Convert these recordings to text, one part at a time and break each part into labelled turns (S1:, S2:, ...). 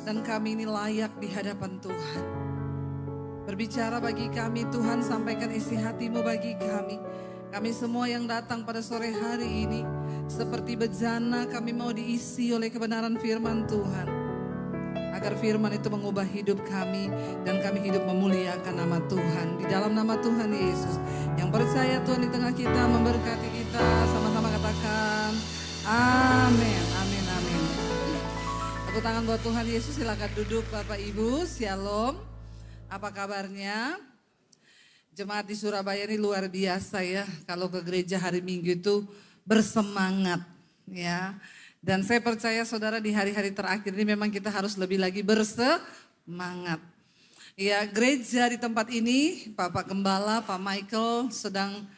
S1: Dan kami ini layak di hadapan Tuhan. Berbicara bagi kami Tuhan, sampaikan isi hati-Mu bagi kami. Kami semua yang datang pada sore hari ini, seperti bejana kami mau diisi oleh kebenaran firman Tuhan. Agar firman itu mengubah hidup kami dan kami hidup memuliakan nama Tuhan. Di dalam nama Tuhan Yesus. Yang percaya Tuhan di tengah kita memberkati kita. Sama-sama katakan amin, amin, amin. Tepuk tangan buat Tuhan Yesus, silakan duduk Bapak Ibu, Shalom. Apa kabarnya? Jemaat di Surabaya ini luar biasa ya. Kalau ke gereja hari Minggu itu bersemangat ya. Dan saya percaya saudara di hari-hari terakhir ini memang kita harus lebih lagi bersemangat. Ya, gereja di tempat ini, Bapak Gembala, Pak Michael sedang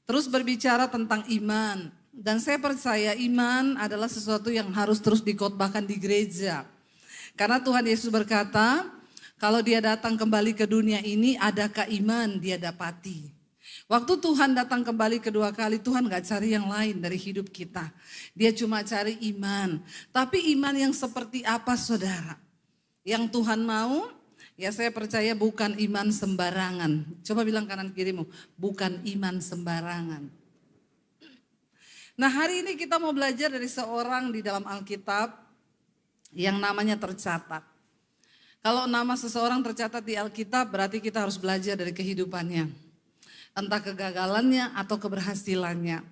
S1: terus berbicara tentang iman. Dan saya percaya iman adalah sesuatu yang harus terus dikhotbahkan di gereja. Karena Tuhan Yesus berkata, kalau dia datang kembali ke dunia ini, adakah iman dia dapati? Waktu Tuhan datang kembali kedua kali, Tuhan gak cari yang lain dari hidup kita. Dia cuma cari iman. Tapi iman yang seperti apa saudara? Yang Tuhan mau, ya saya percaya bukan iman sembarangan. Coba bilang kanan kirimu, bukan iman sembarangan. Nah hari ini kita mau belajar dari seorang di dalam Alkitab yang namanya tercatat. Kalau nama seseorang tercatat di Alkitab berarti kita harus belajar dari kehidupannya. Entah kegagalannya atau keberhasilannya.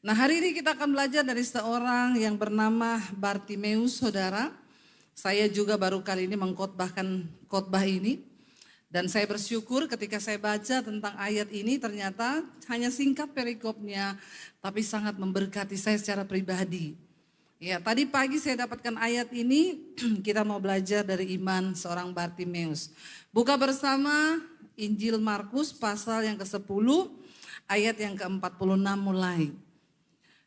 S1: Nah hari ini kita akan belajar dari seorang yang bernama Bartimeus saudara. Saya juga baru kali ini mengkhotbahkan khotbah ini. Dan saya bersyukur ketika saya baca tentang ayat ini ternyata hanya singkat perikopnya. Tapi sangat memberkati saya secara pribadi. Ya tadi pagi saya dapatkan ayat ini, kita mau belajar dari iman seorang Bartimeus. Buka bersama Injil Markus pasal yang ke-10 ayat yang ke-46 mulai.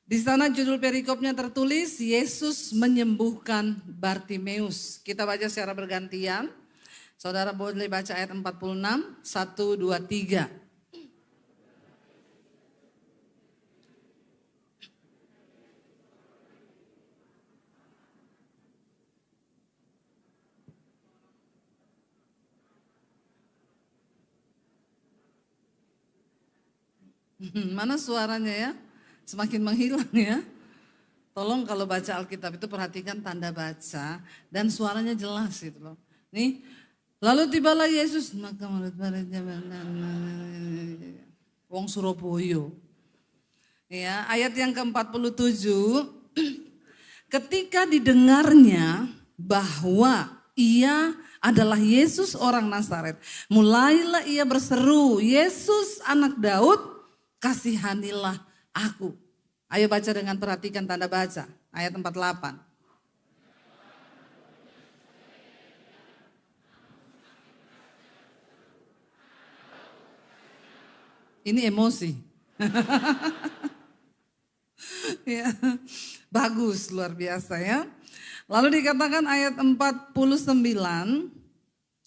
S1: Di sana judul perikopnya tertulis Yesus menyembuhkan Bartimeus. Kita baca secara bergantian. Saudara boleh baca ayat 46, 1, 2, 3. Mana suaranya ya? Semakin menghilang ya. Tolong kalau baca Alkitab itu perhatikan tanda baca dan suaranya jelas gitu loh. Nih, lalu tibalah Yesus maka murid wong Surabaya. Ya, ayat yang ke-47 ketika didengarnya bahwa ia adalah Yesus orang Nazaret, mulailah ia berseru, Yesus anak Daud, kasihanilah aku. Ayo baca dengan perhatikan tanda baca. Ayat 48. Ini emosi. Ya, bagus, luar biasa ya. Lalu dikatakan ayat 49.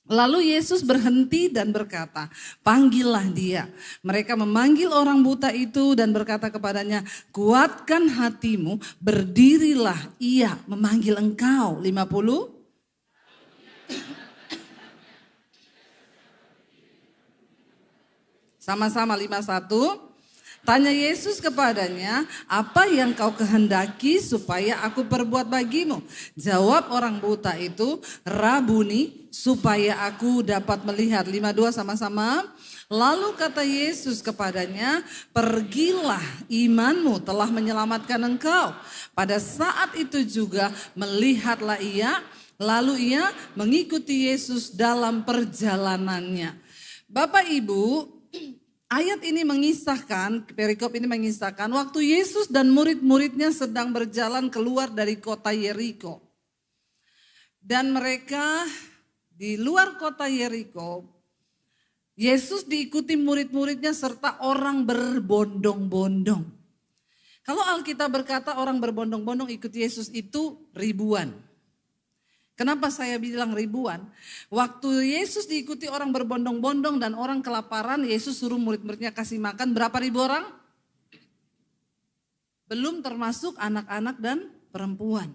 S1: Lalu Yesus berhenti dan berkata, panggillah dia. Mereka memanggil orang buta itu dan berkata kepadanya, kuatkan hatimu, berdirilah, ia memanggil engkau. 50. Sama-sama 51. Tanya Yesus kepadanya, apa yang kau kehendaki supaya aku perbuat bagimu? Jawab orang buta itu, Rabuni, supaya aku dapat melihat. 52 sama-sama. Lalu kata Yesus kepadanya, pergilah, imanmu telah menyelamatkan engkau. Pada saat itu juga melihatlah ia, lalu ia mengikuti Yesus dalam perjalanannya. Bapak Ibu, ayat ini mengisahkan, perikop ini mengisahkan waktu Yesus dan murid-muridnya sedang berjalan keluar dari kota Yeriko. Dan mereka di luar kota Yeriko, Yesus diikuti murid-muridnya serta orang berbondong-bondong. Kalau Alkitab berkata orang berbondong-bondong ikut Yesus itu ribuan. Kenapa saya bilang ribuan? Waktu Yesus diikuti orang berbondong-bondong dan orang kelaparan, Yesus suruh murid-muridnya kasih makan berapa ribu orang? Belum termasuk anak-anak dan perempuan.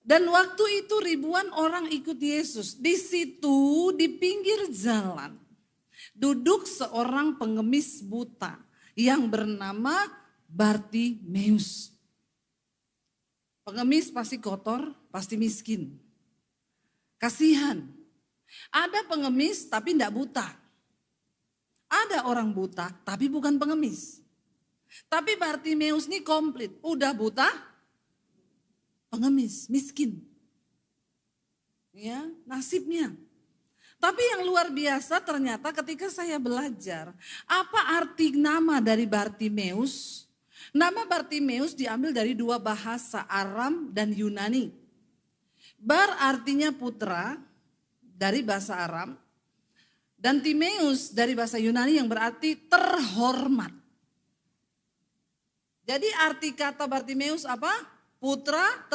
S1: Dan waktu itu ribuan orang ikut Yesus. Di situ di pinggir jalan duduk seorang pengemis buta yang bernama Bartimeus. Pengemis pasti kotor, pasti miskin. Kasihan. Ada pengemis tapi tidak buta. Ada orang buta tapi bukan pengemis. Tapi Bartimeus ini komplit. Udah buta, pengemis, miskin. Ya, nasibnya. Tapi yang luar biasa ternyata ketika saya belajar, apa arti nama dari Bartimeus? Nama Bartimeus diambil dari dua bahasa, Aram dan Yunani. Bar artinya putra dari bahasa Aram, dan Timeus dari bahasa Yunani yang berarti terhormat. Jadi arti kata Bartimeus apa? Putra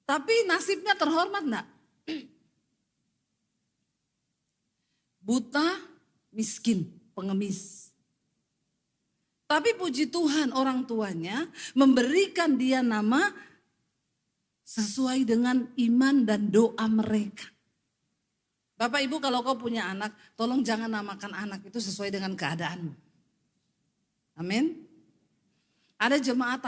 S1: tapi nasibnya terhormat enggak? Buta, miskin, pengemis. Tapi puji Tuhan orang tuanya memberikan dia nama sesuai dengan iman dan doa mereka. Bapak Ibu kalau kau punya anak, tolong jangan namakan anak itu sesuai dengan keadaanmu. Amin. Ada jemaat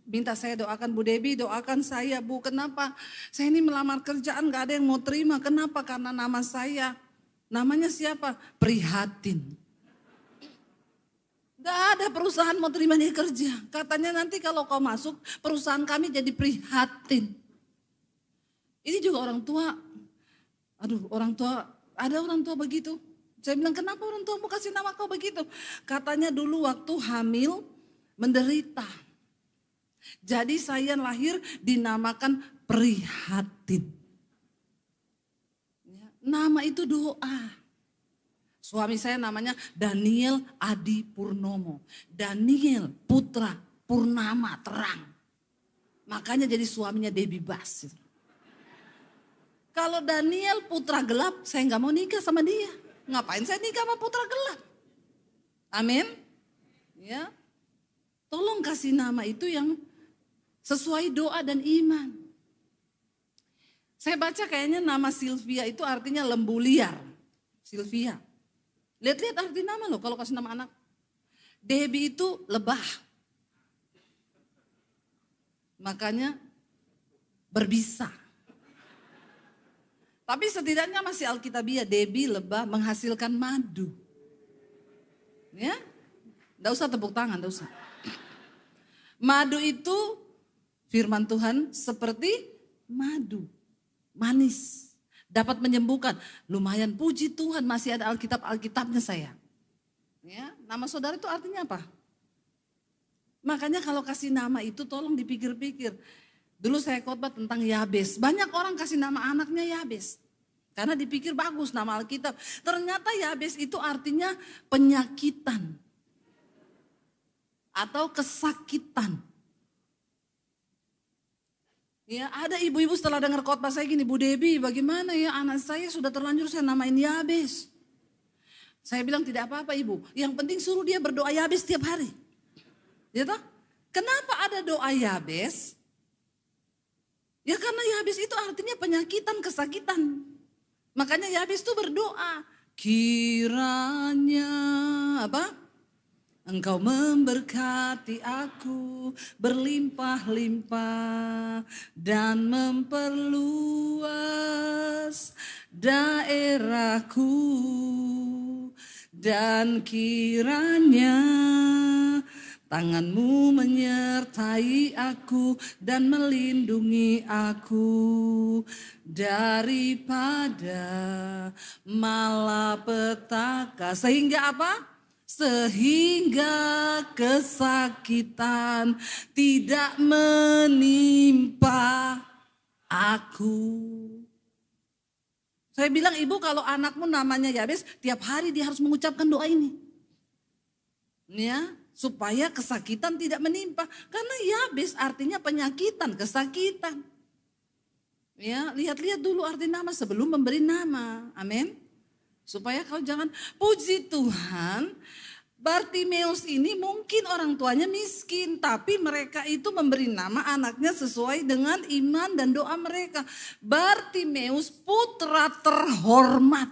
S1: minta saya doakan, Bu Debbie doakan saya Bu, kenapa? Saya ini melamar kerjaan gak ada yang mau terima, kenapa? Karena nama saya. Namanya siapa? Prihatin. Gak ada perusahaan mau terima dia kerja. Katanya nanti kalau kau masuk perusahaan kami jadi prihatin. Ini juga orang tua. Aduh orang tua, ada orang tua begitu. Saya bilang kenapa orang tua mau kasih nama kau begitu? Katanya dulu waktu hamil menderita. Jadi saya lahir dinamakan prihatin. Nama itu doa. Suami saya namanya Daniel Adi Purnomo. Daniel putra Purnama terang. Makanya jadi suaminya Debbie Bas. Kalau Daniel putra gelap, saya nggak mau nikah sama dia. Ngapain saya nikah sama putra gelap? Amin. Ya. Tolong kasih nama itu yang sesuai doa dan iman. Saya baca kayaknya nama Sylvia itu artinya lembu liar. Sylvia. Lihat-lihat arti nama loh kalau kasih nama anak. Debbie itu lebah. Makanya berbisa. Tapi setidaknya masih Alkitabiah. Debbie lebah menghasilkan madu. Ya, enggak usah tepuk tangan, enggak usah. Madu itu firman Tuhan seperti madu. Manis, dapat menyembuhkan. Lumayan puji Tuhan masih ada Alkitabnya saya. Ya, nama saudara itu artinya apa? Makanya kalau kasih nama itu tolong dipikir-pikir. Dulu saya khotbah tentang Yabes. Banyak orang kasih nama anaknya Yabes. Karena dipikir bagus nama Alkitab. Ternyata Yabes itu artinya penyakitan. Atau kesakitan. Ya, ada ibu-ibu setelah dengar khotbah saya gini, Bu Debbie bagaimana ya anak saya sudah terlanjur saya namain Yabes. Saya bilang tidak apa-apa ibu, yang penting suruh dia berdoa Yabes setiap hari. Ya toh? Kenapa ada doa Yabes? Ya karena Yabes itu artinya penyakitan, kesakitan. Makanya Yabes itu berdoa, kiranya apa? Engkau memberkati aku berlimpah-limpah dan memperluas daerahku, dan kiranya tanganmu menyertai aku dan melindungi aku daripada malapetaka. Sehingga apa? Sehingga kesakitan tidak menimpa aku. Saya bilang ibu kalau anakmu namanya Yabes, tiap hari dia harus mengucapkan doa ini. Ya, supaya kesakitan tidak menimpa. Karena Yabes artinya penyakitan, kesakitan. Ya, lihat-lihat dulu arti nama sebelum memberi nama. Amin. Supaya kau jangan, puji Tuhan, Bartimeus ini mungkin orang tuanya miskin, tapi mereka itu memberi nama anaknya sesuai dengan iman dan doa mereka. Bartimeus putra terhormat.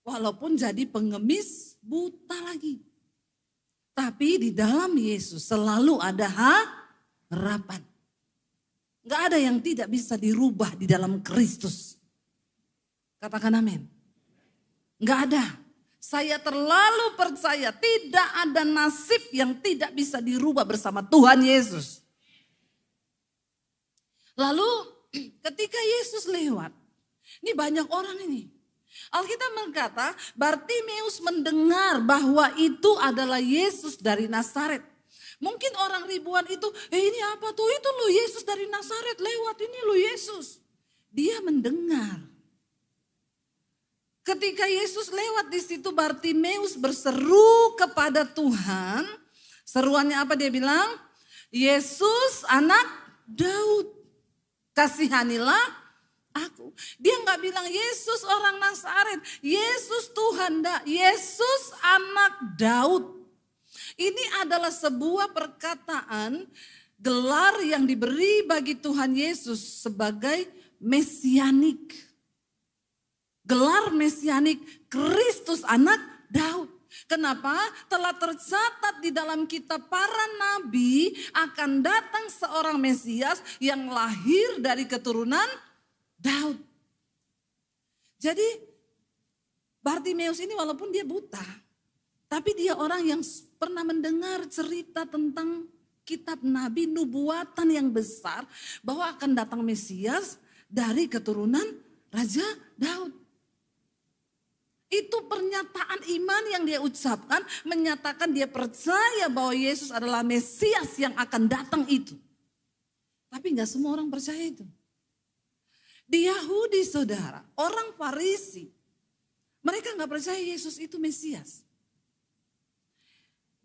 S1: Walaupun jadi pengemis buta lagi. Tapi di dalam Yesus selalu ada harapan. Gak ada yang tidak bisa dirubah di dalam Kristus. Katakan amin. Gak ada. Saya terlalu percaya tidak ada nasib yang tidak bisa dirubah bersama Tuhan Yesus. Lalu ketika Yesus lewat, ini banyak orang ini. Alkitab berkata Bartimeus mendengar bahwa itu adalah Yesus dari Nazaret. Mungkin orang ribuan itu, ini apa tuh, itu loh Yesus dari Nazaret lewat, ini loh Yesus. Dia mendengar. Ketika Yesus lewat di situ, Bartimeus berseru kepada Tuhan. Seruannya apa dia bilang? Yesus anak Daud, kasihanilah aku. Dia nggak bilang Yesus orang Nazaret, Yesus Tuhan, enggak. Yesus anak Daud. Ini adalah sebuah perkataan gelar yang diberi bagi Tuhan Yesus sebagai mesianik. Gelar mesianik Kristus anak Daud. Kenapa? Telah tercatat di dalam kitab para nabi akan datang seorang Mesias yang lahir dari keturunan Daud. Jadi Bartimeus ini walaupun dia buta, tapi dia orang yang pernah mendengar cerita tentang kitab nabi nubuatan yang besar bahwa akan datang Mesias dari keturunan Raja Daud. Itu pernyataan iman yang dia ucapkan, menyatakan dia percaya bahwa Yesus adalah Mesias yang akan datang itu. Tapi gak semua orang percaya itu. Di Yahudi saudara, orang Farisi, mereka gak percaya Yesus itu Mesias.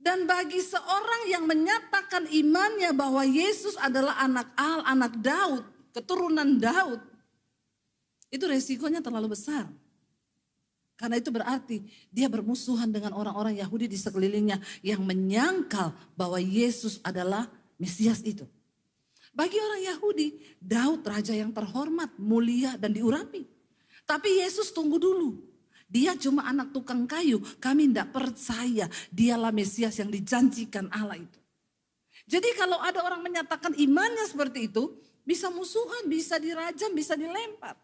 S1: Dan bagi seorang yang menyatakan imannya bahwa Yesus adalah anak anak Daud, keturunan Daud, itu resikonya terlalu besar. Karena itu berarti dia bermusuhan dengan orang-orang Yahudi di sekelilingnya yang menyangkal bahwa Yesus adalah Mesias itu. Bagi orang Yahudi, Daud raja yang terhormat, mulia dan diurapi. Tapi Yesus tunggu dulu. Dia cuma anak tukang kayu, kami tidak percaya dialah Mesias yang dijanjikan Allah itu. Jadi kalau ada orang menyatakan imannya seperti itu, bisa musuhan, bisa dirajam, bisa dilempar.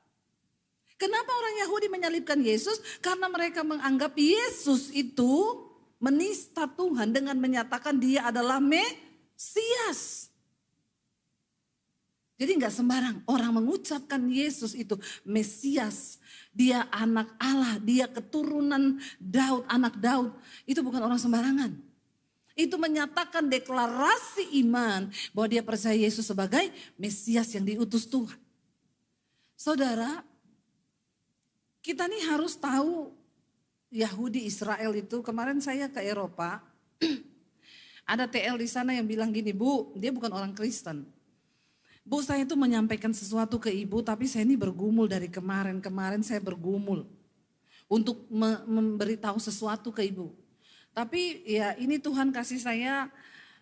S1: Kenapa orang Yahudi menyalibkan Yesus? Karena mereka menganggap Yesus itu menista Tuhan dengan menyatakan dia adalah Mesias. Jadi gak sembarang orang mengucapkan Yesus itu Mesias. Dia anak Allah, dia keturunan Daud, anak Daud. Itu bukan orang sembarangan. Itu menyatakan deklarasi iman bahwa dia percaya Yesus sebagai Mesias yang diutus Tuhan. Saudara, kita nih harus tahu Yahudi Israel itu, kemarin saya ke Eropa, ada TL di sana yang bilang gini, Bu, dia bukan orang Kristen. Bu, saya itu menyampaikan sesuatu ke ibu, tapi saya ini bergumul dari kemarin saya bergumul untuk memberitahu sesuatu ke ibu. Tapi ya ini Tuhan kasih saya,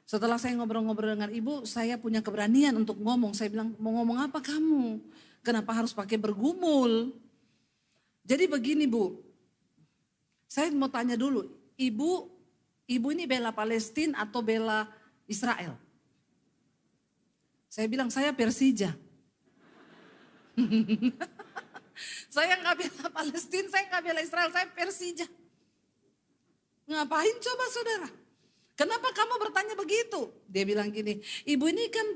S1: setelah saya ngobrol-ngobrol dengan ibu, saya punya keberanian untuk ngomong. Saya bilang, mau ngomong apa kamu? Kenapa harus pakai bergumul? Jadi begini Bu, saya mau tanya dulu, ibu ini bela Palestina atau bela Israel? Saya bilang saya Persija. Saya nggak bela Palestina, saya nggak bela Israel, saya Persija. Ngapain coba saudara? Kenapa kamu bertanya begitu? Dia bilang gini, ibu ini kan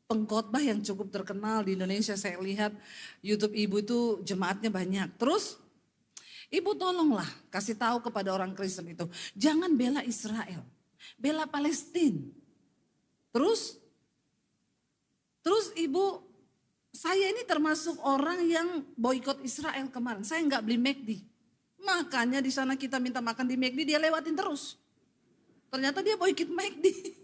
S1: pengkhotbah yang cukup terkenal di Indonesia, saya lihat YouTube ibu itu jemaatnya banyak. Terus ibu tolonglah kasih tahu kepada orang Kristen itu, jangan bela Israel, bela Palestina. Terus ibu, saya ini termasuk orang yang boikot Israel kemarin. Saya nggak beli McD, makanya di sana kita minta makan di McD, dia lewatin terus. Ternyata dia boikot McD.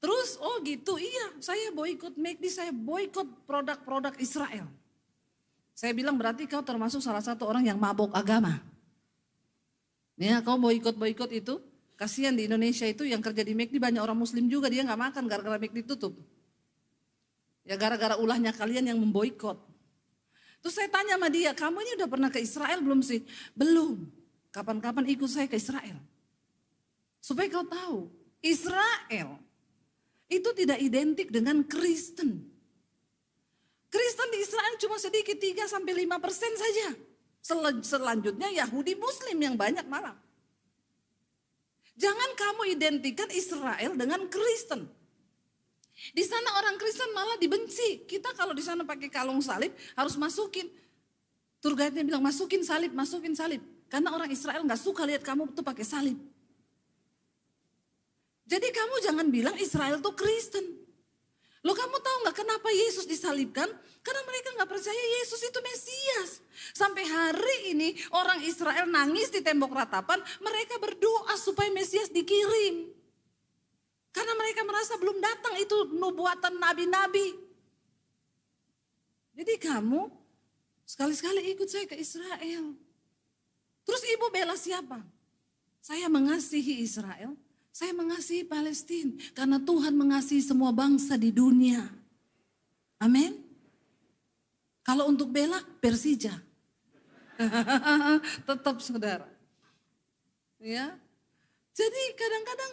S1: Terus, oh gitu, iya saya boikot McD, saya boikot produk-produk Israel. Saya bilang berarti kau termasuk salah satu orang yang mabok agama. Ya, kau boikot itu, kasihan di Indonesia itu yang kerja di McD banyak orang Muslim juga, dia nggak makan gara-gara McD tutup. Ya gara-gara ulahnya kalian yang memboikot. Terus saya tanya sama dia, kamu ini udah pernah ke Israel belum sih? Belum. Kapan-kapan ikut saya ke Israel. Supaya kau tahu, Israel itu tidak identik dengan Kristen. Kristen di Israel cuma sedikit 3-5% saja. Selanjutnya Yahudi Muslim yang banyak malah. Jangan kamu identikan Israel dengan Kristen. Di sana orang Kristen malah dibenci. Kita kalau di sana pakai kalung salib harus masukin. Tour guide-nya bilang masukin salib. Karena orang Israel gak suka lihat kamu tuh pakai salib. Jadi kamu jangan bilang Israel tuh Kristen. Loh kamu tahu gak kenapa Yesus disalibkan? Karena mereka gak percaya Yesus itu Mesias. Sampai hari ini orang Israel nangis di tembok ratapan. Mereka berdoa supaya Mesias dikirim. Karena mereka merasa belum datang itu nubuatan nabi-nabi. Jadi kamu sekali-sekali ikut saya ke Israel. Terus ibu bela siapa? Saya mengasihi Israel. Saya mengasihi Palestina karena Tuhan mengasihi semua bangsa di dunia. Amin. Kalau untuk bela Persija. Tetap saudara. Ya. Jadi kadang-kadang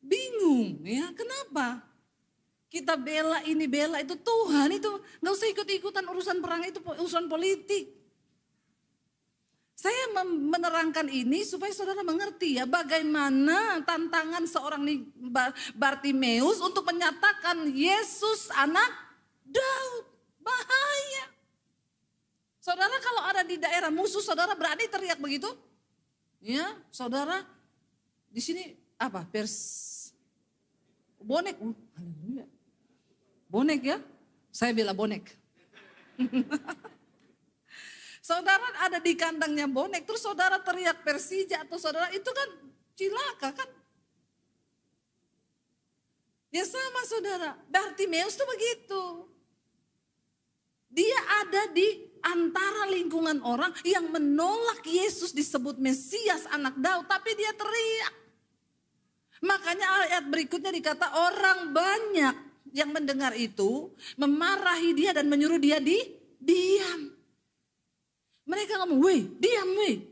S1: bingung ya, kenapa? Kita bela ini bela itu, Tuhan itu nggak usah ikut-ikutan urusan perang itu urusan politik. Saya menerangkan ini supaya saudara mengerti ya bagaimana tantangan seorang Bartimeus untuk menyatakan Yesus anak Daud. Bahaya. Saudara kalau ada di daerah musuh, saudara berani teriak begitu? Ya, saudara di sini apa? Bonek. Haleluya. Bonek ya? Saya bela bonek. Saudara ada di kandangnya bonek, terus saudara teriak Persija atau saudara itu kan cilaka kan. Ya sama saudara, Bartimeus tuh begitu. Dia ada di antara lingkungan orang yang menolak Yesus disebut Mesias anak Daud, tapi dia teriak. Makanya ayat berikutnya dikata orang banyak yang mendengar itu memarahi dia dan menyuruh dia diam. Mereka ngomong, weh diam weh.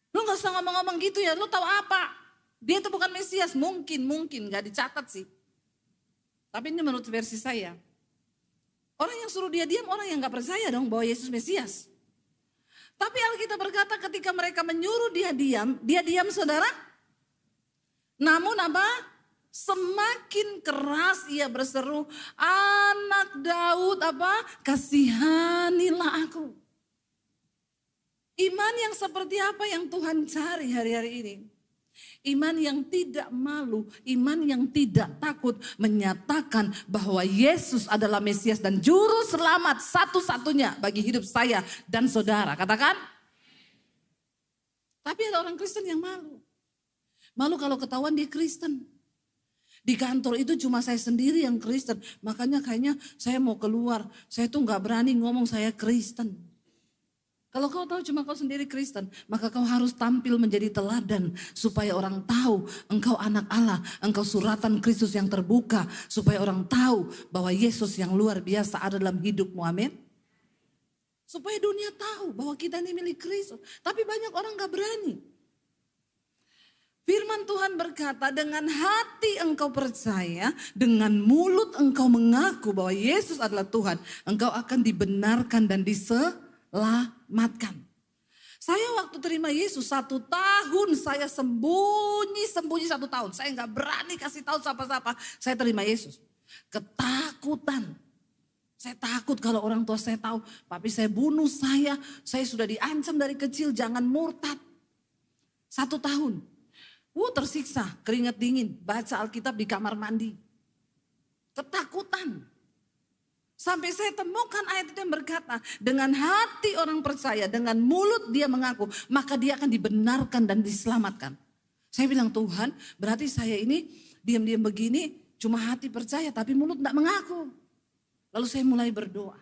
S1: Lu gak usah ngomong-ngomong gitu ya, lu tahu apa? Dia itu bukan Mesias, mungkin gak dicatat sih. Tapi ini menurut versi saya. Orang yang suruh dia diam, orang yang gak percaya dong bahwa Yesus Mesias. Tapi Alkitab berkata ketika mereka menyuruh dia diam saudara. Namun apa? Semakin keras ia berseru, anak Daud apa? Kasihanilah aku. Iman yang seperti apa yang Tuhan cari hari-hari ini? Iman yang tidak malu, iman yang tidak takut menyatakan bahwa Yesus adalah Mesias dan juru selamat satu-satunya bagi hidup saya dan saudara. Katakan. Tapi ada orang Kristen yang malu. Malu kalau ketahuan dia Kristen. Di kantor itu cuma saya sendiri yang Kristen. Makanya kayaknya saya mau keluar. Saya tuh gak berani ngomong saya Kristen. Kalau kau tahu cuma kau sendiri Kristen, maka kau harus tampil menjadi teladan supaya orang tahu engkau anak Allah, engkau suratan Kristus yang terbuka, supaya orang tahu bahwa Yesus yang luar biasa ada dalam hidupmu, amin. Supaya dunia tahu bahwa kita ini milik Kristus, tapi banyak orang gak berani. Firman Tuhan berkata, dengan hati engkau percaya, dengan mulut engkau mengaku bahwa Yesus adalah Tuhan, engkau akan dibenarkan dan diselamatkan. Saya waktu terima Yesus 1 tahun, saya sembunyi 1 tahun. Saya gak berani kasih tahu siapa-siapa, saya terima Yesus. Ketakutan. Saya takut kalau orang tua saya tahu, papi saya bunuh saya sudah diancam dari kecil, jangan murtad. 1 tahun. Tersiksa, keringat dingin, baca Alkitab di kamar mandi. Ketakutan. Sampai saya temukan ayat itu yang berkata, dengan hati orang percaya, dengan mulut dia mengaku, maka dia akan dibenarkan dan diselamatkan. Saya bilang, Tuhan, berarti saya ini diam-diam begini, cuma hati percaya tapi mulut tidak mengaku. Lalu saya mulai berdoa.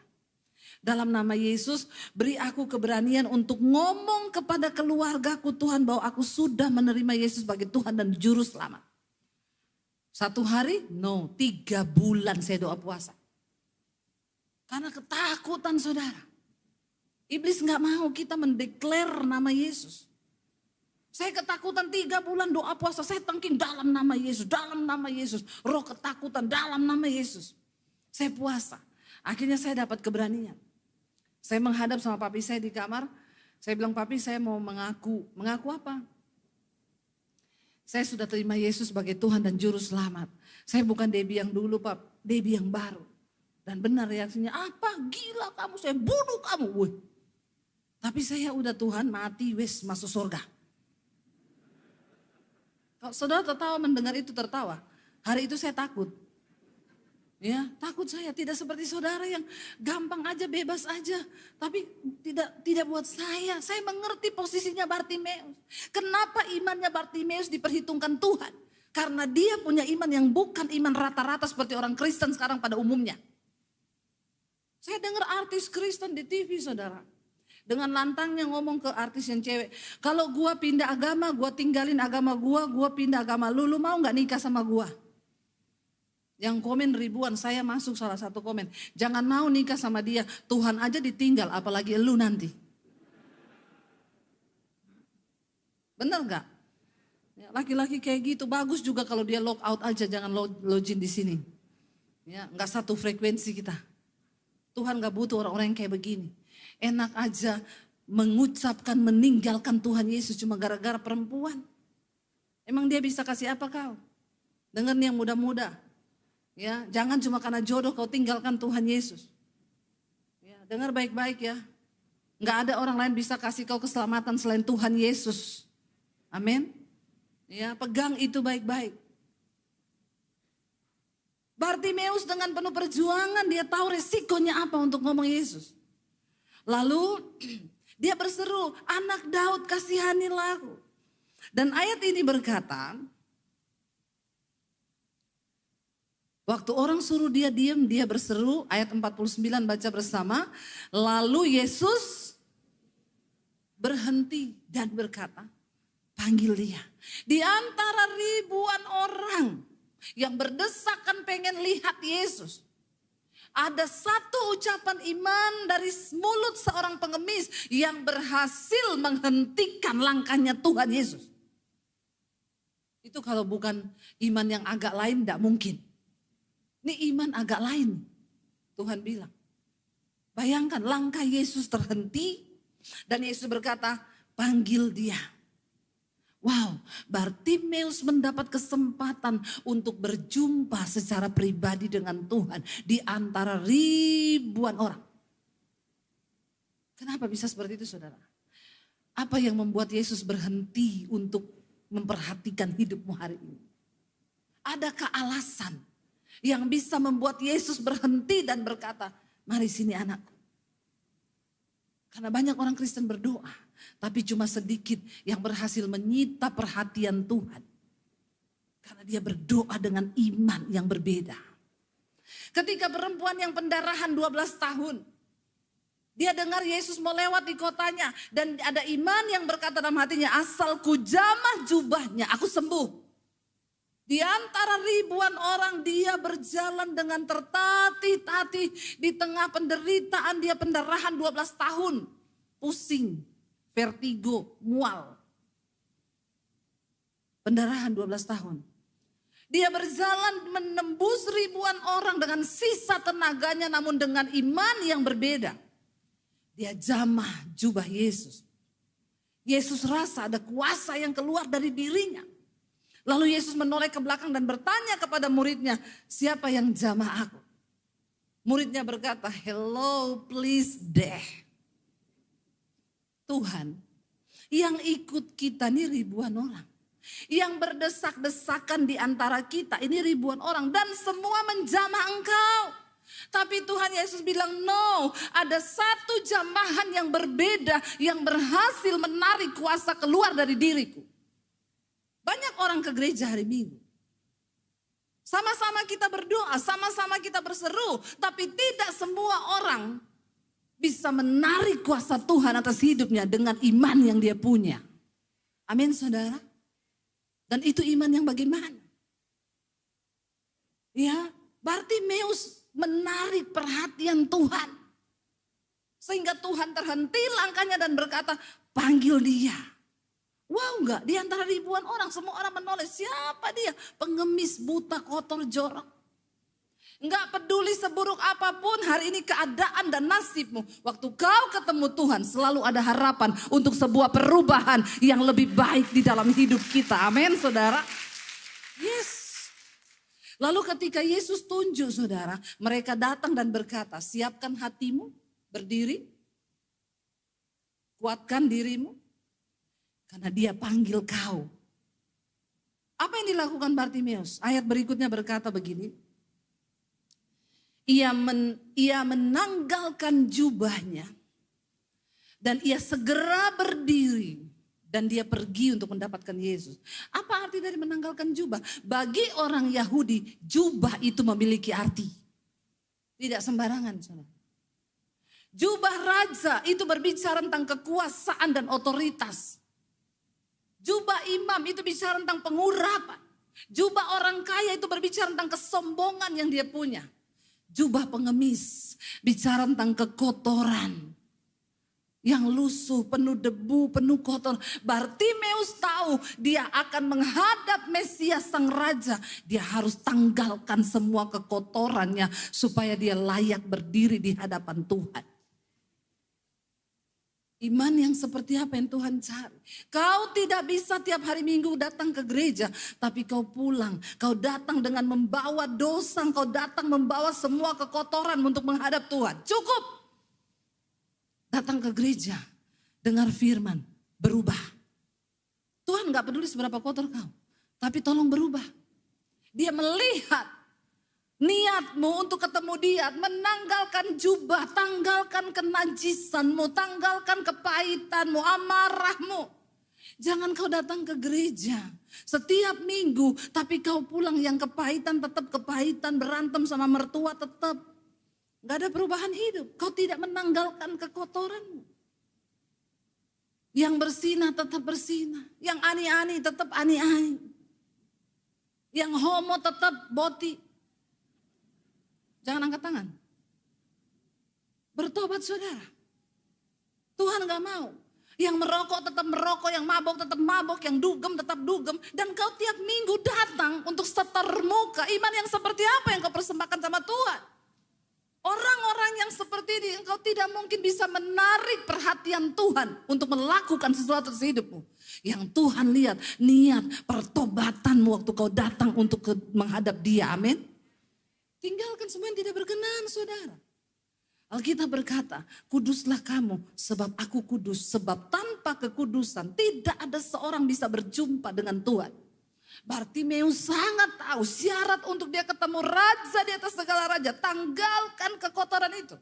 S1: Dalam nama Yesus, beri aku keberanian untuk ngomong kepada keluargaku Tuhan bahwa aku sudah menerima Yesus sebagai Tuhan dan Juru Selamat. 1 hari? No, 3 bulan saya doa puasa. Karena ketakutan saudara. Iblis gak mau kita mendeklar nama Yesus. Saya ketakutan 3 bulan doa puasa. Saya tangking dalam nama Yesus, dalam nama Yesus. Roh ketakutan dalam nama Yesus. Saya puasa. Akhirnya saya dapat keberanian. Saya menghadap sama papi saya di kamar. Saya bilang, papi saya mau mengaku. Mengaku apa? Saya sudah terima Yesus sebagai Tuhan dan Juru Selamat. Saya bukan Debbie yang dulu, Pak. Debbie yang baru. Dan benar reaksinya, apa gila kamu, saya bunuh kamu. Woy. Tapi saya udah Tuhan mati, wes masuk surga. Kalau saudara tertawa mendengar itu tertawa, hari itu saya takut. Ya, takut saya tidak seperti saudara yang gampang aja, bebas aja. Tapi tidak buat saya. Saya mengerti posisinya Bartimeus. Kenapa imannya Bartimeus diperhitungkan Tuhan? Karena dia punya iman yang bukan iman rata-rata seperti orang Kristen sekarang pada umumnya. Saya dengar artis Kristen di TV saudara. Dengan lantangnya ngomong ke artis yang cewek. Kalau gua pindah agama, gua tinggalin agama gua pindah agama lu. Lu mau gak nikah sama gua? Yang komen ribuan, saya masuk salah satu komen. Jangan mau nikah sama dia, Tuhan aja ditinggal, apalagi elu nanti. Bener gak? Ya, laki-laki kayak gitu, bagus juga kalau dia log out aja, jangan login di sini. Ya, gak satu frekuensi kita. Tuhan gak butuh orang-orang yang kayak begini. Enak aja mengucapkan, meninggalkan Tuhan Yesus cuma gara-gara perempuan. Emang dia bisa kasih apa kau? Dengar nih yang muda-muda. Ya, jangan cuma karena jodoh kau tinggalkan Tuhan Yesus. Ya, dengar baik-baik ya. Enggak ada orang lain bisa kasih kau keselamatan selain Tuhan Yesus. Amin. Ya, pegang itu baik-baik. Bartimeus dengan penuh perjuangan, dia tahu resikonya apa untuk ngomong Yesus. Lalu dia berseru, anak Daud kasihanilah aku. Dan ayat ini berkata, waktu orang suruh dia diam, dia berseru, ayat 49 baca bersama. Lalu Yesus berhenti dan berkata, panggil dia. Di antara ribuan orang yang berdesakan pengen lihat Yesus, ada satu ucapan iman dari mulut seorang pengemis yang berhasil menghentikan langkahnya Tuhan Yesus. Itu kalau bukan iman yang agak lain tidak mungkin. Ini iman agak lain, Tuhan bilang. Bayangkan langkah Yesus terhenti dan Yesus berkata, panggil dia. Wow, Bartimeus mendapat kesempatan untuk berjumpa secara pribadi dengan Tuhan di antara ribuan orang. Kenapa bisa seperti itu saudara? Apa yang membuat Yesus berhenti untuk memperhatikan hidupmu hari ini? Adakah alasan yang bisa membuat Yesus berhenti dan berkata, mari sini anakku. Karena banyak orang Kristen berdoa, tapi cuma sedikit yang berhasil menyita perhatian Tuhan. Karena dia berdoa dengan iman yang berbeda. Ketika perempuan yang pendarahan 12 tahun, dia dengar Yesus mau lewat di kotanya. Dan ada iman yang berkata dalam hatinya, asal ku jamah jubahnya, aku sembuh. Di antara ribuan orang dia berjalan dengan tertatih-tatih. Di tengah penderitaan dia pendarahan 12 tahun. Pusing, vertigo, mual. Pendarahan 12 tahun. Dia berjalan menembus ribuan orang dengan sisa tenaganya namun dengan iman yang berbeda. Dia jamah jubah Yesus. Yesus rasa ada kuasa yang keluar dari dirinya. Lalu Yesus menoleh ke belakang dan bertanya kepada muridnya, siapa yang jamah aku? Muridnya berkata, hello please deh. Tuhan, yang ikut kita ini ribuan orang. Yang berdesak-desakan di antara kita ini ribuan orang. Dan semua menjamah engkau. Tapi Tuhan Yesus bilang no, ada satu jamahan yang berbeda yang berhasil menarik kuasa keluar dari diriku. Banyak orang ke gereja hari Minggu. Sama-sama kita berdoa, sama-sama kita berseru. Tapi tidak semua orang bisa menarik kuasa Tuhan atas hidupnya dengan iman yang dia punya. Amin saudara. Dan itu iman yang bagaimana? Ya, Bartimeus menarik perhatian Tuhan. Sehingga Tuhan terhenti langkahnya dan berkata, panggil dia. Wow, enggak, di antara ribuan orang semua orang menoleh, siapa dia? Pengemis, buta, kotor, jorok. Enggak peduli seburuk apapun hari ini keadaan dan nasibmu. Waktu kau ketemu Tuhan selalu ada harapan untuk sebuah perubahan yang lebih baik di dalam hidup kita. Amin saudara. Yes. Lalu ketika Yesus tunjuk saudara, mereka datang dan berkata, siapkan hatimu, berdiri, kuatkan dirimu. Karena dia panggil kau. Apa yang dilakukan Bartimeus? Ayat berikutnya berkata begini. Ia menanggalkan jubahnya. Dan ia segera berdiri. Dan dia pergi untuk mendapatkan Yesus. Apa arti dari menanggalkan jubah? Bagi orang Yahudi, jubah itu memiliki arti. Tidak sembarangan. Saudara. Jubah raja itu berbicara tentang kekuasaan dan otoritas. Jubah imam itu bicara tentang pengurapan. Jubah orang kaya itu berbicara tentang kesombongan yang dia punya. Jubah pengemis bicara tentang kekotoran. Yang lusuh, penuh debu, penuh kotor. Bartimeus tahu dia akan menghadap Mesias sang raja. Dia harus tanggalkan semua kekotorannya supaya dia layak berdiri di hadapan Tuhan. Iman yang seperti apa yang Tuhan cari. Kau tidak bisa tiap hari Minggu datang ke gereja. Tapi kau pulang. Kau datang dengan membawa dosa. Kau datang membawa semua kekotoran untuk menghadap Tuhan. Cukup. Datang ke gereja. Dengar firman. Berubah. Tuhan gak peduli seberapa kotor kau. Tapi tolong berubah. Dia melihat niatmu untuk ketemu dia, menanggalkan jubah, tanggalkan kenajisanmu, tanggalkan kepahitanmu, amarahmu. Jangan kau datang ke gereja setiap minggu, tapi kau pulang yang kepahitan tetap kepahitan, berantem sama mertua tetap. Gak ada perubahan hidup, kau tidak menanggalkan kekotoranmu. Yang bersinah tetap bersinah, yang ani-ani tetap ani-ani. Yang homo tetap boti. Jangan angkat tangan. Bertobat saudara. Tuhan gak mau. Yang merokok tetap merokok, yang mabok tetap mabok, yang dugem tetap dugem. Dan kau tiap minggu datang untuk setar muka. Iman yang seperti apa yang kau persembahkan sama Tuhan? Orang-orang yang seperti ini engkau tidak mungkin bisa menarik perhatian Tuhan untuk melakukan sesuatu di hidupmu. Yang Tuhan lihat niat pertobatanmu waktu kau datang untuk menghadap dia. Amin. Tinggalkan semua yang tidak berkenan saudara. Alkitab berkata, kuduslah kamu sebab aku kudus. Sebab tanpa kekudusan tidak ada seorang bisa berjumpa dengan Tuhan. Bartimeus sangat tahu syarat untuk dia ketemu raja di atas segala raja. Tanggalkan kekotoran itu.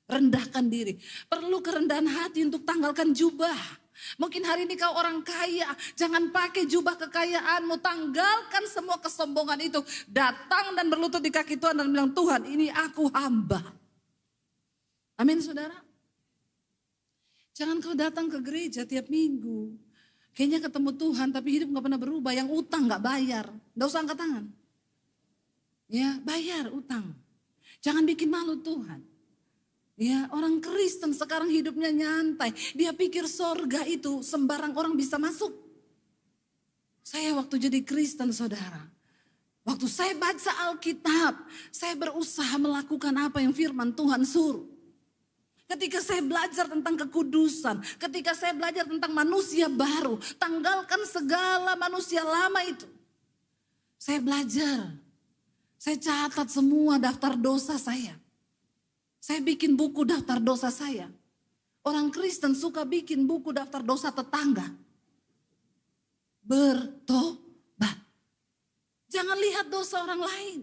S1: Rendahkan diri. Perlu kerendahan hati untuk tanggalkan jubah. Mungkin hari ini kau orang kaya, jangan pakai jubah kekayaanmu, tanggalkan semua kesombongan itu. Datang dan berlutut di kaki Tuhan dan bilang, Tuhan ini aku hamba. Amin saudara. Jangan kau datang ke gereja tiap minggu. Kayaknya ketemu Tuhan tapi hidup gak pernah berubah. Yang utang gak bayar, gak usah angkat tangan. Ya bayar utang. Jangan bikin malu Tuhan. Ya, orang Kristen sekarang hidupnya nyantai. Dia pikir sorga itu sembarang orang bisa masuk. Saya waktu jadi Kristen saudara. Waktu saya baca Alkitab. Saya berusaha melakukan apa yang firman Tuhan suruh. Ketika saya belajar tentang kekudusan. Ketika saya belajar tentang manusia baru. Tanggalkan segala manusia lama itu. Saya belajar. Saya catat semua daftar dosa saya. Saya bikin buku daftar dosa saya. Orang Kristen suka bikin buku daftar dosa tetangga. Bertobat. Jangan lihat dosa orang lain.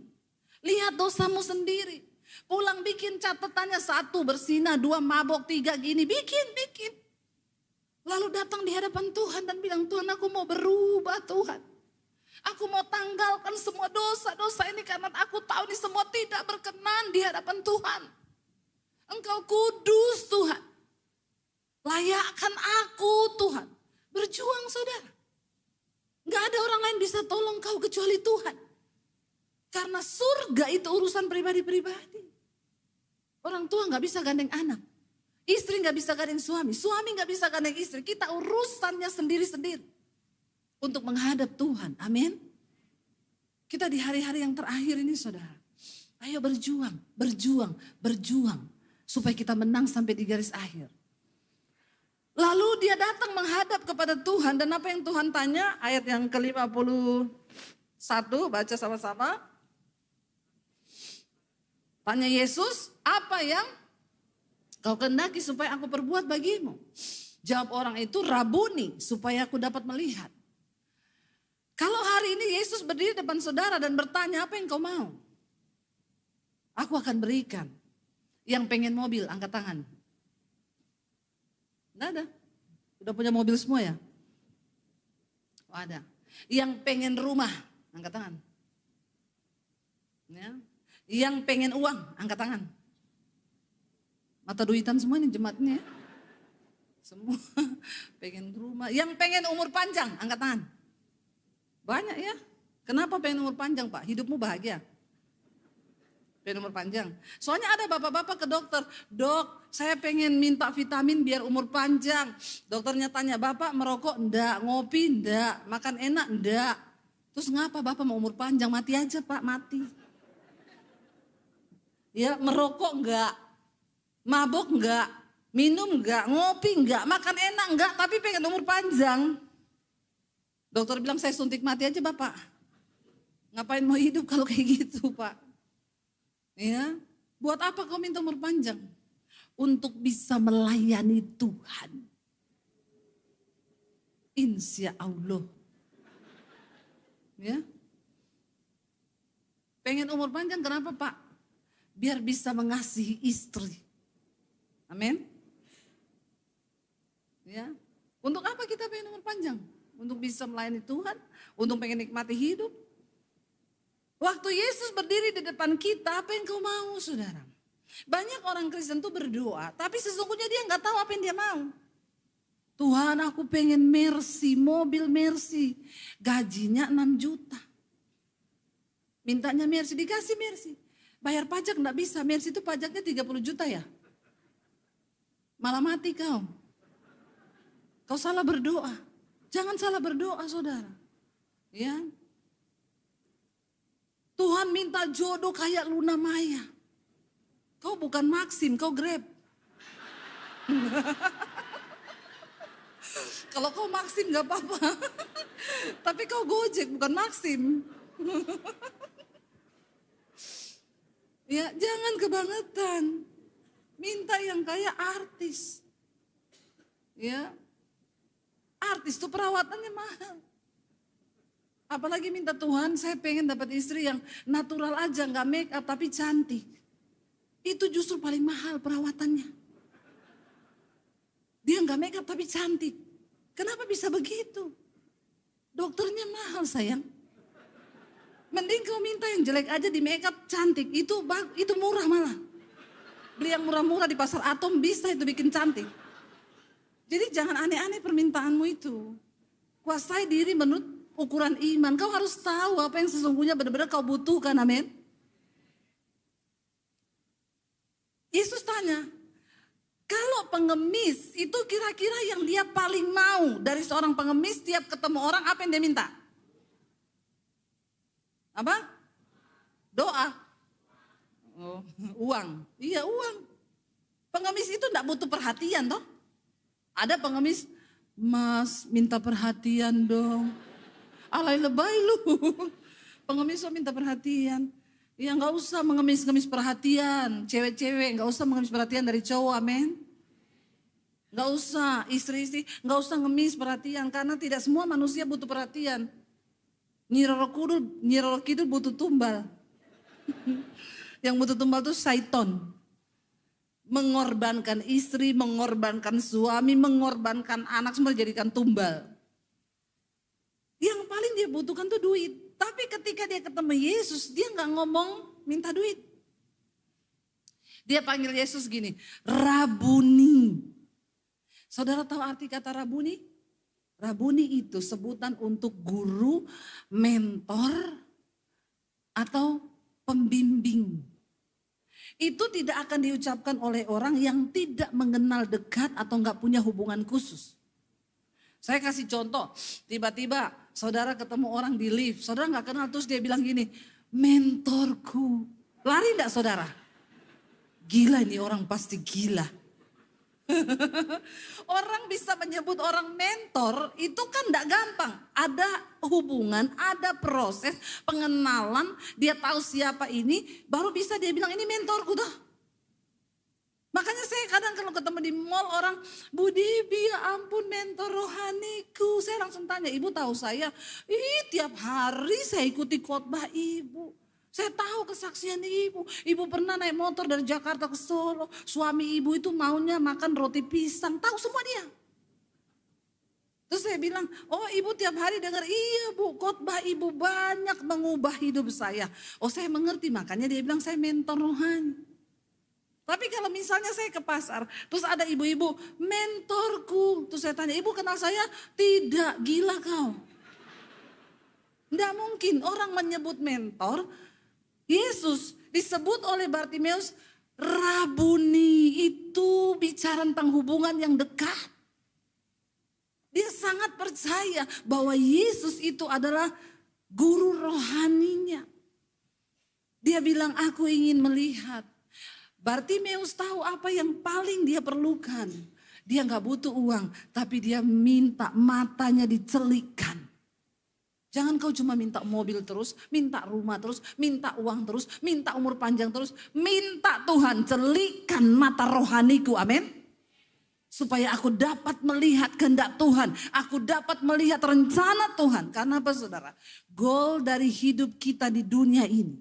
S1: Lihat dosamu sendiri. Pulang bikin catatannya 1 bersinah, 2 mabok, 3 gini. Bikin. Lalu datang di hadapan Tuhan dan bilang, Tuhan aku mau berubah Tuhan. Aku mau tanggalkan semua dosa-dosa ini karena aku tahu ini semua tidak berkenan di hadapan Tuhan. Engkau kudus Tuhan. Layakkan aku Tuhan. Berjuang saudara. Gak ada orang lain bisa tolong kau kecuali Tuhan. Karena surga itu urusan pribadi-pribadi. Orang tua gak bisa gandeng anak. Istri gak bisa gandeng suami. Suami gak bisa gandeng istri. Kita urusannya sendiri-sendiri. Untuk menghadap Tuhan. Amin. Kita di hari-hari yang terakhir ini saudara. Ayo berjuang, berjuang, berjuang. Supaya kita menang sampai di garis akhir. Lalu dia datang menghadap kepada Tuhan. Dan apa yang Tuhan tanya? Ayat yang ke-51, baca sama-sama. Tanya Yesus, apa yang kau kehendaki supaya aku perbuat bagimu? Jawab orang itu, Rabuni, supaya aku dapat melihat. Kalau hari ini Yesus berdiri depan saudara dan bertanya, apa yang kau mau? Aku akan berikan. Yang pengen mobil, angkat tangan. Nggak ada. Udah punya mobil semua ya? Oh, ada. Yang pengen rumah, angkat tangan. Ya. Yang pengen uang, angkat tangan. Mata duitan semua ini jemaatnya. Semua pengen rumah. Yang pengen umur panjang, angkat tangan. Banyak ya. Kenapa pengen umur panjang Pak? Hidupmu bahagia. Pengen umur panjang. Soalnya ada bapak-bapak ke dokter. Dok, saya pengen minta vitamin biar umur panjang. Dokternya tanya, Bapak merokok? Enggak. Ngopi? Enggak. Makan enak? Enggak. Terus ngapa Bapak mau umur panjang? Mati aja Pak, mati. Ya, merokok enggak. Mabok enggak. Minum enggak. Ngopi enggak. Makan enak enggak. Tapi pengen umur panjang. Dokter bilang, saya suntik mati aja Bapak. Ngapain mau hidup kalau kayak gitu Pak? Ya, buat apa kau minta umur panjang? Untuk bisa melayani Tuhan. Insya Allah. Ya. Pengen umur panjang kenapa Pak? Biar bisa mengasihi istri. Amin. Ya. Untuk apa kita pengen umur panjang? Untuk bisa melayani Tuhan, untuk pengen nikmati hidup. Waktu Yesus berdiri di depan kita, apa yang kau mau saudara? Banyak orang Kristen tuh berdoa, tapi sesungguhnya dia nggak tahu apa yang dia mau. Tuhan aku pengen Mercy, mobil Mercy, gajinya 6 juta. Mintanya Mercy, dikasih Mercy. Bayar pajak nggak bisa, Mercy itu pajaknya 30 juta ya. Malah mati kau. Kau salah berdoa. Jangan salah berdoa saudara. Ya. Tuhan minta jodoh kayak Luna Maya. Kau bukan Maxim, kau Grab. Kalau kau Maxim gak apa-apa. Tapi kau Gojek bukan Maxim. Ya, jangan kebangetan. Minta yang kayak artis. Ya. Artis itu perawatannya mahal. Apalagi minta Tuhan, saya pengen dapat istri yang natural aja, nggak make up tapi cantik. Itu justru paling mahal perawatannya. Dia nggak make up tapi cantik. Kenapa bisa begitu? Dokternya mahal sayang. Mending kau minta yang jelek aja di make up cantik. Itu murah malah. Beli yang murah-murah di pasar Atom bisa itu bikin cantik. Jadi jangan aneh-aneh permintaanmu itu. Kuasai diri menurut ukuran iman. Kau harus tahu apa yang sesungguhnya benar-benar kau butuhkan. Amin. Yesus tanya, kalau pengemis itu kira-kira yang dia paling mau dari seorang pengemis tiap ketemu orang apa yang dia minta? Apa? Doa. Oh, uang. Iya uang. Pengemis itu enggak butuh perhatian toh. Ada pengemis, Mas minta perhatian dong. Alay lebay lu. Pengemis so minta perhatian. Ya nggak usah mengemis-ngemis perhatian. Cewek-cewek nggak usah mengemis perhatian dari cowok, amin. Nggak usah, istri-istri nggak usah ngemis perhatian. Karena tidak semua manusia butuh perhatian. Nyi Roro Kidul butuh tumbal. Yang butuh tumbal itu syaiton. Mengorbankan istri, mengorbankan suami, mengorbankan anak, semua dijadikan tumbal. Yang paling dia butuhkan tuh duit. Tapi ketika dia ketemu Yesus, dia nggak ngomong minta duit. Dia panggil Yesus gini, Rabuni. Saudara tahu arti kata Rabuni? Rabuni itu sebutan untuk guru, mentor, atau pembimbing. Itu tidak akan diucapkan oleh orang yang tidak mengenal dekat atau nggak punya hubungan khusus. Saya kasih contoh, tiba-tiba saudara ketemu orang di lift, saudara nggak kenal terus dia bilang gini, mentorku. Lari enggak saudara? Gila ini orang pasti gila. Orang bisa menyebut orang mentor itu kan enggak gampang. Ada hubungan, ada proses pengenalan, dia tahu siapa ini, baru bisa dia bilang ini mentorku dah. Makanya saya kadang kalau ketemu di mall orang, Bu Debi ya ampun mentor rohaniku. Saya langsung tanya, ibu tahu saya? Tiap hari saya ikuti khotbah ibu. Saya tahu kesaksian ibu. Ibu pernah naik motor dari Jakarta ke Solo. Suami ibu itu maunya makan roti pisang. Tahu semua dia. Terus saya bilang, oh ibu tiap hari dengar, iya bu khotbah ibu banyak mengubah hidup saya. Oh saya mengerti, makanya dia bilang saya mentor rohani. Tapi kalau misalnya saya ke pasar, terus ada ibu-ibu, mentorku. Terus saya tanya, ibu kenal saya? Tidak, gila kau. Tidak mungkin orang menyebut mentor. Yesus disebut oleh Bartimeus, Rabuni, itu bicara tentang hubungan yang dekat. Dia sangat percaya bahwa Yesus itu adalah guru rohaninya. Dia bilang, aku ingin melihat. Bartimeus tahu apa yang paling dia perlukan. Dia gak butuh uang, tapi dia minta matanya dicelikkan. Jangan kau cuma minta mobil terus, minta rumah terus, minta uang terus, minta umur panjang terus. Minta Tuhan celikkan mata rohaniku, amin. Supaya aku dapat melihat kehendak Tuhan. Aku dapat melihat rencana Tuhan. Karena apa saudara? Goal dari hidup kita di dunia ini.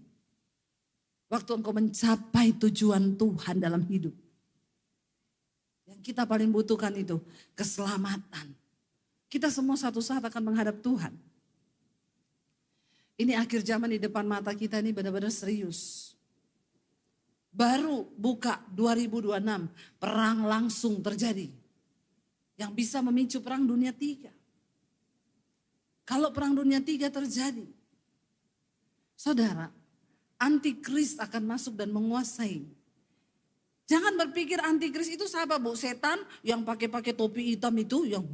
S1: Waktu engkau mencapai tujuan Tuhan dalam hidup. Yang kita paling butuhkan itu keselamatan. Kita semua satu saat akan menghadap Tuhan. Ini akhir zaman di depan mata kita ini benar-benar serius. Baru buka 2026, perang langsung terjadi. Yang bisa memicu perang dunia 3. Kalau perang dunia 3 terjadi, saudara, antikris akan masuk dan menguasai. Jangan berpikir antikris itu siapa bu? Setan yang pakai topi hitam itu yang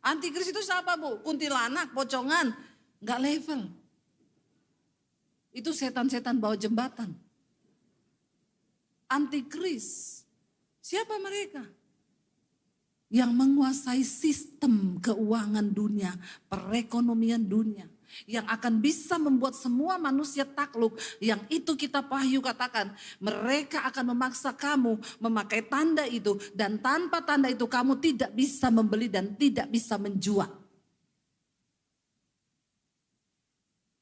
S1: Antikris itu siapa bu? Kuntilanak, pocongan. Enggak level. Itu setan-setan bawa jembatan. Antikris. Siapa mereka? Yang menguasai sistem keuangan dunia, perekonomian dunia. Yang akan bisa membuat semua manusia takluk. Yang itu kita Wahyu katakan. Mereka akan memaksa kamu memakai tanda itu. Dan tanpa tanda itu kamu tidak bisa membeli dan tidak bisa menjual.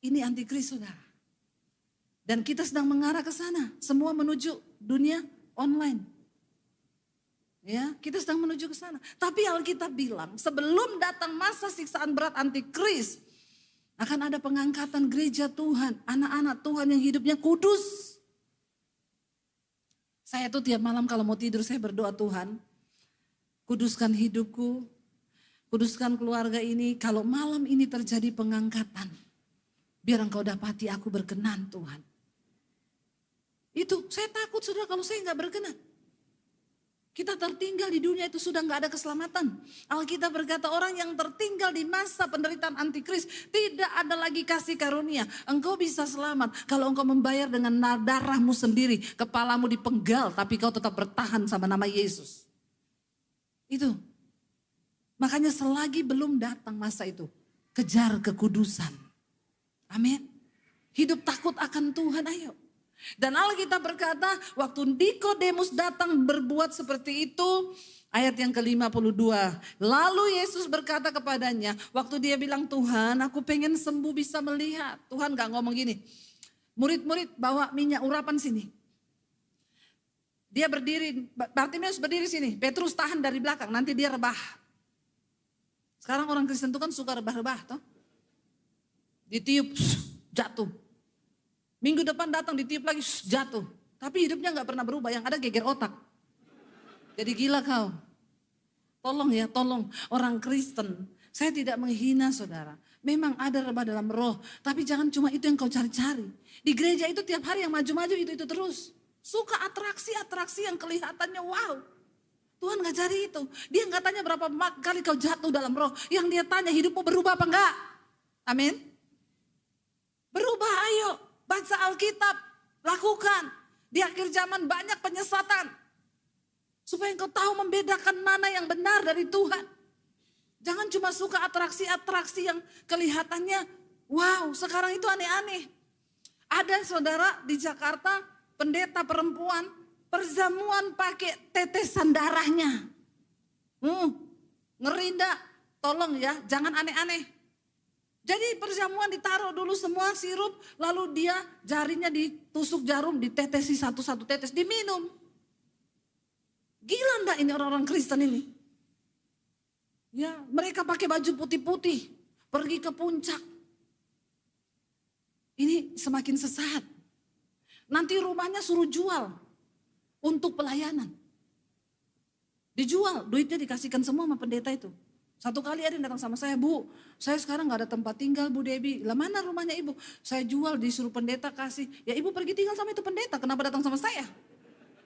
S1: Ini antikris saudara. Dan kita sedang mengarah ke sana. Semua menuju dunia online. Ya, kita sedang menuju ke sana. Tapi Alkitab bilang sebelum datang masa siksaan berat antikris. Akan ada pengangkatan gereja Tuhan. Anak-anak Tuhan yang hidupnya kudus. Saya tuh tiap malam kalau mau tidur saya berdoa Tuhan. Kuduskan hidupku. Kuduskan keluarga ini. Kalau malam ini terjadi pengangkatan. Biar engkau dapati aku berkenan Tuhan. Itu saya takut saudara kalau saya gak berkenan. Kita tertinggal di dunia itu sudah gak ada keselamatan. Alkitab berkata orang yang tertinggal di masa penderitaan antikris. Tidak ada lagi kasih karunia. Engkau bisa selamat kalau engkau membayar dengan darahmu sendiri. Kepalamu dipenggal tapi kau tetap bertahan sama nama Yesus. Itu. Makanya selagi belum datang masa itu. Kejar kekudusan. Amin. Hidup takut akan Tuhan, ayo. Dan Alkitab berkata waktu Nikodemus datang berbuat seperti itu. Ayat yang ke-52. Lalu Yesus berkata kepadanya. Waktu dia bilang Tuhan aku pengen sembuh bisa melihat. Tuhan gak ngomong gini. Murid-murid bawa minyak urapan sini. Dia berdiri. Bartimeus berdiri sini. Petrus tahan dari belakang. Nanti dia rebah. Sekarang orang Kristen itu kan suka rebah-rebah toh. Ditiup jatuh. Minggu depan datang ditiup lagi jatuh. Tapi hidupnya gak pernah berubah, yang ada geger otak. Jadi gila kau. Tolong ya, tolong orang Kristen. Saya tidak menghina saudara. Memang ada rebah dalam roh. Tapi jangan cuma itu yang kau cari-cari. Di gereja itu tiap hari yang maju-maju itu terus. Suka atraksi-atraksi yang kelihatannya wow. Tuhan gak cari itu. Dia gak tanya berapa kali kau jatuh dalam roh. Yang dia tanya hidupmu berubah apa enggak? Amin. Berubah ayo. Baca Alkitab. Lakukan. Di akhir zaman banyak penyesatan. Supaya engkau tahu membedakan mana yang benar dari Tuhan. Jangan cuma suka atraksi-atraksi yang kelihatannya wow, sekarang itu aneh-aneh. Ada saudara di Jakarta, pendeta perempuan, perjamuan pakai tetesan darahnya. Ngeri ndak? Tolong ya, jangan aneh-aneh. Jadi perjamuan ditaruh dulu semua sirup, lalu dia jarinya ditusuk jarum, ditetesi satu-satu tetes, diminum. Gila enggak ini orang-orang Kristen ini? Ya, mereka pakai baju putih-putih, pergi ke puncak. Ini semakin sesat. Nanti rumahnya suruh jual untuk pelayanan. Dijual, duitnya dikasihkan semua sama pendeta itu. Satu kali ada yang datang sama saya, Bu, saya sekarang gak ada tempat tinggal Bu Debbie. Lah mana rumahnya Ibu? Saya jual, disuruh pendeta kasih. Ya Ibu pergi tinggal sama itu pendeta, kenapa datang sama saya?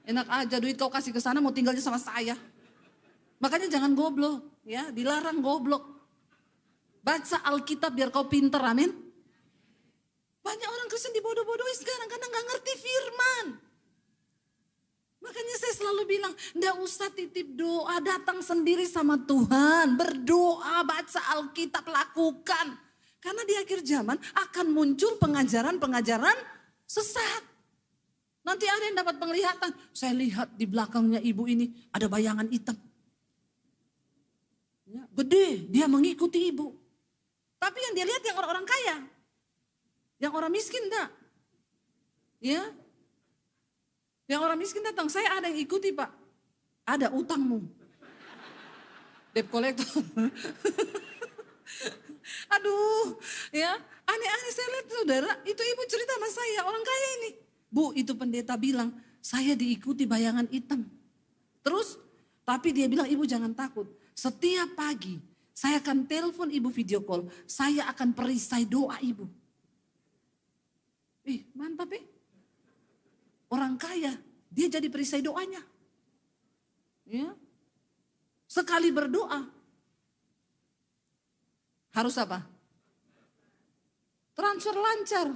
S1: Enak aja duit kau kasih ke sana mau tinggalnya sama saya. Makanya jangan goblok, ya, dilarang goblok. Baca Alkitab biar kau pinter, amin. Banyak orang Kristen dibodoh-bodohi sekarang karena gak ngerti firman. Makanya saya selalu bilang, nggak usah titip doa, datang sendiri sama Tuhan. Berdoa, baca Alkitab, lakukan. Karena di akhir zaman akan muncul pengajaran-pengajaran sesat. Nanti ada yang dapat penglihatan. Saya lihat di belakangnya ibu ini ada bayangan hitam. Ya, gede, dia mengikuti ibu. Tapi yang dia lihat yang orang-orang kaya. Yang orang miskin enggak. Ya. Yang orang miskin datang, saya ada yang ikuti Pak. Ada utangmu. Debt collector. Aduh, ya aneh-aneh saya lihat saudara, itu ibu cerita sama saya, orang kaya ini. Bu, itu pendeta bilang, saya diikuti bayangan hitam. Terus, tapi dia bilang, ibu jangan takut. Setiap pagi, saya akan telepon ibu video call, saya akan perisai doa ibu. Mantap ya. Orang kaya, dia jadi perisai doanya. Ya. Sekali berdoa, harus apa? Transfer lancar.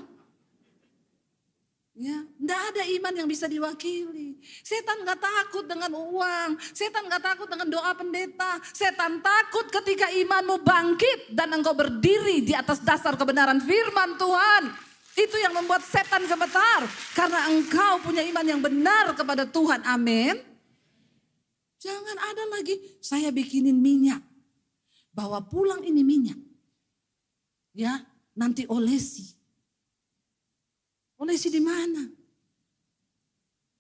S1: Ya, enggak ada iman yang bisa diwakili. Setan gak takut dengan uang, setan gak takut dengan doa pendeta. Setan takut ketika imanmu bangkit dan engkau berdiri di atas dasar kebenaran firman Tuhan. Itu yang membuat setan gemetar. Karena engkau punya iman yang benar kepada Tuhan. Amin. Jangan ada lagi saya bikinin minyak. Bawa pulang ini minyak. Ya, nanti olesi. Olesi di mana?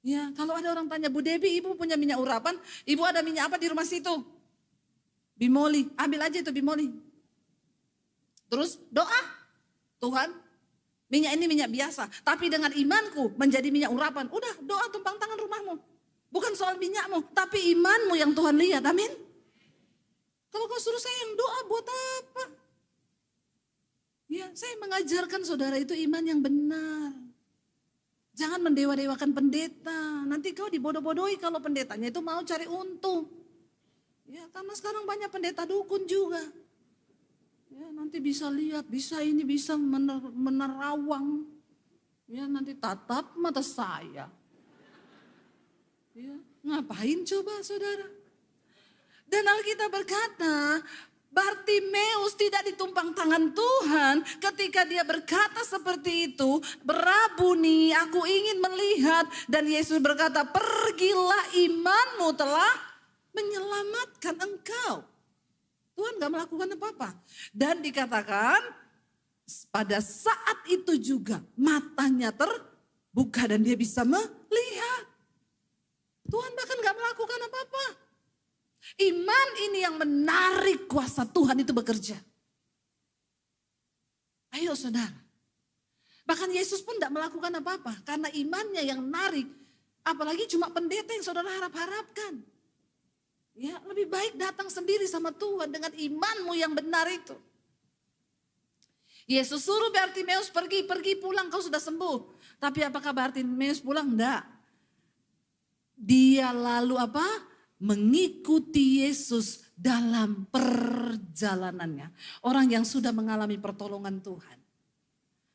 S1: Ya, kalau ada orang tanya, Bu Debbie, ibu punya minyak urapan, ibu ada minyak apa di rumah situ? Bimoli, ambil aja itu bimoli. Terus doa, Tuhan, minyak ini minyak biasa, tapi dengan imanku menjadi minyak urapan. Udah, doa tumpang tangan rumahmu. Bukan soal minyakmu, tapi imanmu yang Tuhan lihat, amin. Kalau kau suruh saya yang doa, buat apa? Ya, saya mengajarkan saudara itu iman yang benar. Jangan mendewa-dewakan pendeta. Nanti kau dibodoh-bodohi kalau pendetanya itu mau cari untung. Ya, karena sekarang banyak pendeta dukun juga. Ya, nanti bisa lihat, bisa ini, bisa menerawang. Ya, nanti tatap mata saya. Ya, ngapain coba saudara? Dan Alkitab berkata, Bartimeus tidak ditumpang tangan Tuhan ketika dia berkata seperti itu. Berabuni, aku ingin melihat. Dan Yesus berkata, pergilah, imanmu telah menyelamatkan engkau. Tuhan gak melakukan apa-apa. Dan dikatakan pada saat itu juga matanya terbuka dan dia bisa melihat. Tuhan bahkan gak melakukan apa-apa. Iman ini yang menarik kuasa Tuhan itu bekerja. Ayo saudara. Bahkan Yesus pun tidak melakukan apa-apa. Karena imannya yang narik. Apalagi cuma pendeta yang saudara harap-harapkan. Ya, lebih baik datang sendiri sama Tuhan dengan imanmu yang benar itu. Yesus suruh Bartimeus pergi pulang, kau sudah sembuh. Tapi apakah Bartimeus pulang? Enggak. Dia lalu apa? Mengikuti Yesus dalam perjalanannya. Orang yang sudah mengalami pertolongan Tuhan,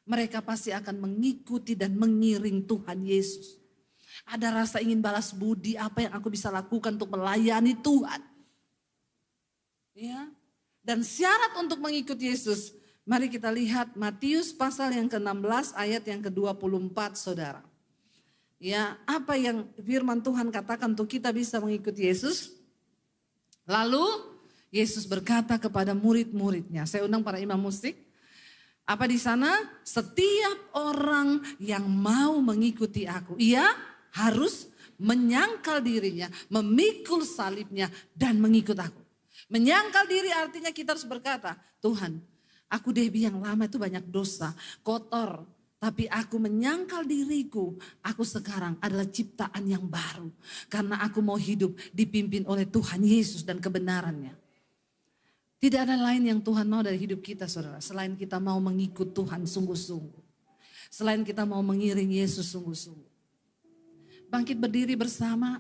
S1: mereka pasti akan mengikuti dan mengiring Tuhan Yesus. Ada rasa ingin balas budi, apa yang aku bisa lakukan untuk melayani Tuhan. Ya. Dan syarat untuk mengikuti Yesus, mari kita lihat Matius pasal yang ke-16 ayat yang ke-24 saudara. Ya, apa yang firman Tuhan katakan untuk kita bisa mengikuti Yesus? Lalu Yesus berkata kepada murid-muridnya, saya undang para imam musik. Apa di sana? Setiap orang yang mau mengikuti aku, ia harus menyangkal dirinya, memikul salibnya dan mengikut aku. Menyangkal diri artinya kita harus berkata, Tuhan, aku Debbie yang lama itu banyak dosa, kotor. Tapi aku menyangkal diriku, aku sekarang adalah ciptaan yang baru. Karena aku mau hidup dipimpin oleh Tuhan Yesus dan kebenarannya. Tidak ada lain yang Tuhan mau dari hidup kita saudara, selain kita mau mengikut Tuhan sungguh-sungguh. Selain kita mau mengiring Yesus sungguh-sungguh. Bangkit berdiri bersama.